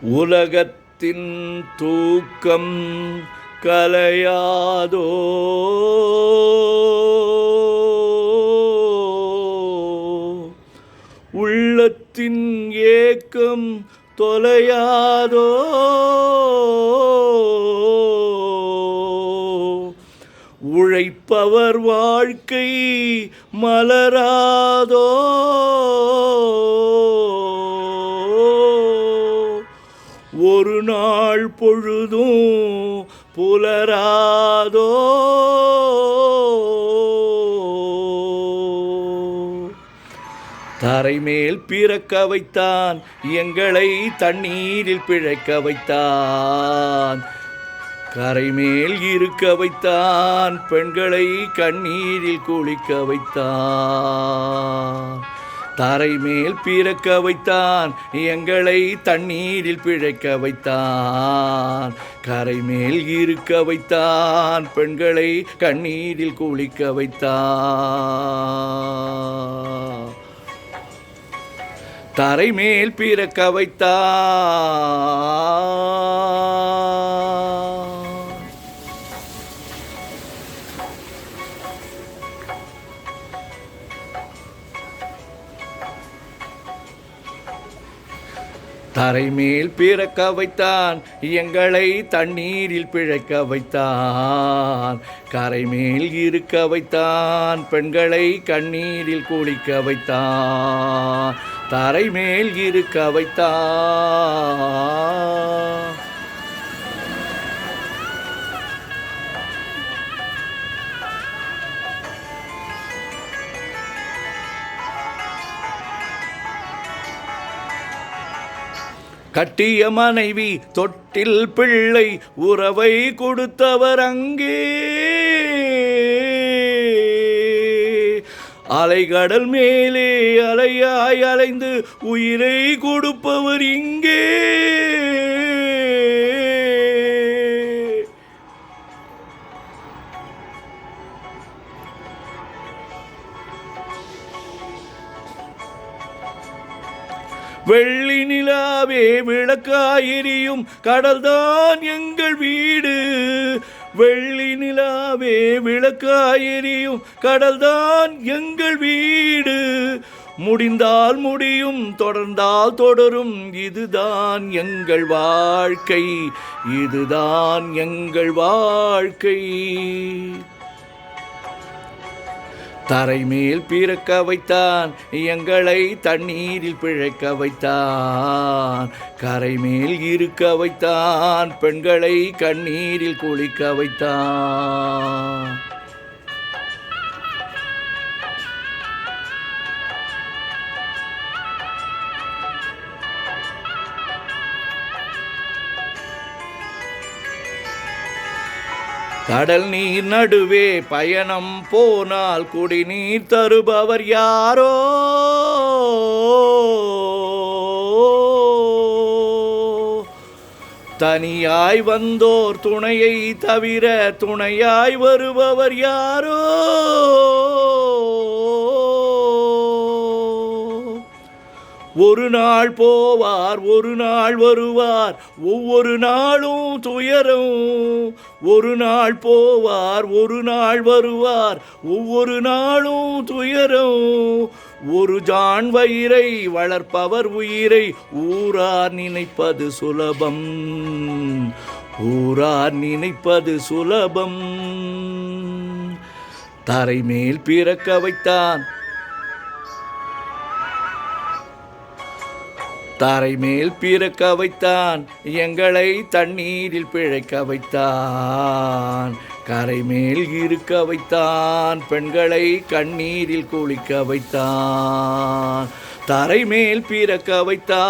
உலகத்தின் தூக்கம் கலையாதோ, உள்ளத்தின் ஏக்கம் தொலையாதோ, உழைப்பவர் வாழ்க்கை மலராதோ, ஒரு நாள் பொழுதும் புலராதோ, தரைமேல் பிறக்க வைத்தான், எங்களை தண்ணீரில் பிழைக்க வைத்தான், கரைமேல் இருக்க வைத்தான், பெண்களை கண்ணீரில் குளிக்க வைத்தான். தரைமேல் பிறக்க வைத்தான், எங்களை தண்ணீரில் பிழைக்க வைத்தான், கரைமேல் இருக்க வைத்தான், பெண்களை கண்ணீரில் குளிக்க வைத்தான். தரைமேல் பிறக்க வைத்தான். தரைமேல் பிறக்க வைத்தான், எங்களை தண்ணீரில் பிழைக்க வைத்தான், கரைமேல் இருக்க வைத்தான், பெண்களை கண்ணீரில் குளிக்க வைத்தான். தரைமேல் இருக்க வைத்தான். கட்டிய மனைவி தொட்டில் பிள்ளை உறவை கொடுத்தவர் அங்கே, அலைகடல் மேலே அலையாய் அலைந்து உயிரை கொடுப்பவர் இங்கே. வெள்ளி நிலாவே விளக்காயெரியும் கடல்தான் எங்கள் வீடு, வெள்ளி நிலாவே விளக்காயெரியும் கடல்தான் எங்கள் வீடு, முடிந்தால் முடியும் தொடர்ந்தால் தொடரும், இதுதான் எங்கள் வாழ்க்கை, இதுதான் எங்கள் வாழ்க்கை. தரைமேல் பிறக்க வைத்தான், எங்களை தண்ணீரில் பிழைக்க வைத்தான், கரைமேல் இருக்க வைத்தான், பெண்களை கண்ணீரில் குளிக்க வைத்தான். கடல் நீர் நடுவே பயணம் போனால் குடிநீர் தருபவர் யாரோ, தனியாய் வந்தோர் துணையை தவிர துணையாய் வருபவர் யாரோ, ஒரு நாள் போவார் ஒரு நாள் வருவார், ஒவ்வொரு நாளும் துயரும், ஒரு நாள் போவார் ஒரு நாள் வருவார், ஒவ்வொரு நாளும் துயரும், ஒரு ஜான் வயிறை வளர்ப்பவர் உயிரை ஊரார் நினைப்பது சுலபம், ஊரார் நினைப்பது சுலபம். தரைமேல் பிறக்க வைத்தான், தரைமேல் பிறக்க வைத்தான், எங்களை தண்ணீரில் பிழைக்க வைத்தான், கரைமேல் இருக்க வைத்தான், பெண்களை கண்ணீரில் குளிக்க வைத்தான். தரைமேல் பிறக்க வைத்தான்.